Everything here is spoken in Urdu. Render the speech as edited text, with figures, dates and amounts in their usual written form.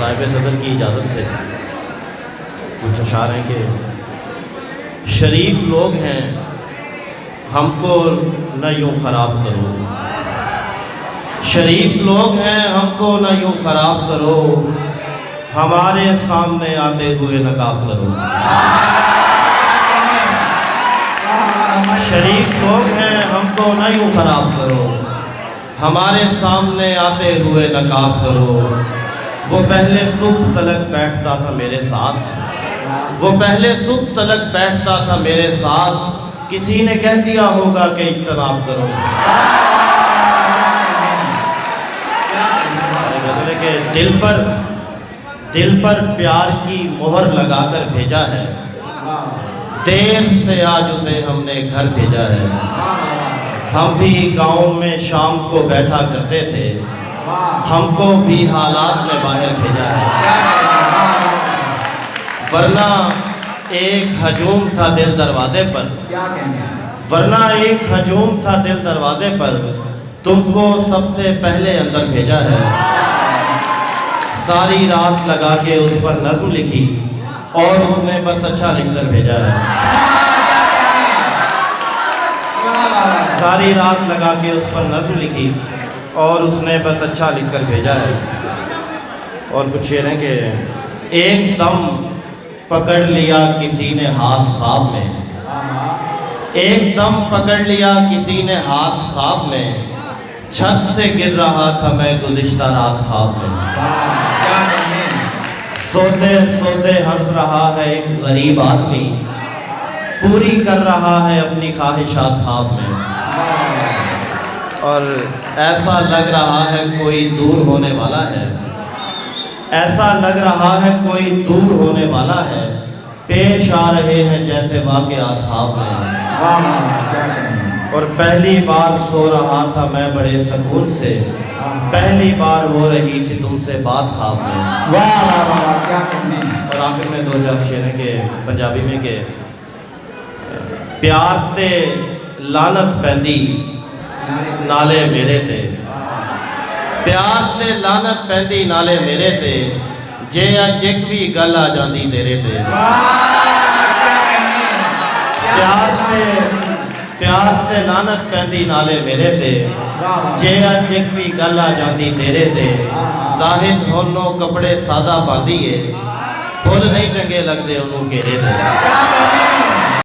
صاحب صدر کی اجازت سے کچھ اشعار ہیں کہ شریف لوگ ہیں ہم کو نہ یوں خراب کرو، شریف لوگ ہیں ہم کو نہ یوں خراب کرو، ہمارے سامنے آتے ہوئے نقاب کرو۔ شریف لوگ ہیں ہم کو نہ یوں خراب کرو، ہمارے سامنے آتے ہوئے نقاب کرو۔ وہ پہلے صبح تلک بیٹھتا تھا میرے ساتھ، وہ پہلے صبح تلک بیٹھتا تھا میرے ساتھ، کسی نے کہہ دیا ہوگا کہ اجتناب کرو۔ کہ دل پر پیار کی مہر لگا کر بھیجا ہے، دیر سے آج اسے ہم نے گھر بھیجا ہے۔ ہم بھی گاؤں میں شام کو بیٹھا کرتے تھے، ہم کو بھی حالات نے باہر بھیجا ہے۔ ورنہ ایک ہجوم تھا دل دروازے پر، ورنہ ایک ہجوم تھا دل دروازے پر، تم کو سب سے پہلے اندر بھیجا ہے۔ ساری رات لگا کے اس پر نظم لکھی اور اس نے بس اچھا لکھ کر بھیجا ہے۔ ساری رات لگا کے اس پر نظم لکھی اور اس نے بس اچھا لکھ کر بھیجا ہے۔ اور کچھ شعر ہیں کہ ایک دم پکڑ لیا کسی نے ہاتھ خواب میں، ایک دم پکڑ لیا کسی نے ہاتھ خواب میں، چھت سے گر رہا تھا میں گزشتہ رات خواب میں۔ سوتے سوتے ہنس رہا ہے ایک غریب آدمی، پوری کر رہا ہے اپنی خواہشات خواب میں۔ اور ایسا لگ رہا ہے کوئی دور ہونے والا ہے، ایسا لگ رہا ہے کوئی دور ہونے والا ہے، پیش آ رہے ہیں جیسے واقعات خواب میں۔ اور پہلی بار سو رہا تھا میں بڑے سکون سے، پہلی بار ہو رہی تھی تم سے بات خواب میں۔ اور آخر میں دو چار شعر ہیں کہ پنجابی میں کہ پیار تے لانت پیندی نالے میرے تے، پیار تے لانت پیندی نالے میرے تے، جے اج ایک بھی گل آ جاندی تیرے تے۔ پیار تے لانت پیندی نالے میرے تے، جے اج ایک بھی گل آ جاندی تیرے تے۔ زاہد ہونوں کپڑے سادہ باندھیے، پھول نہیں چنگے لگدے انہوں گھیرے تے۔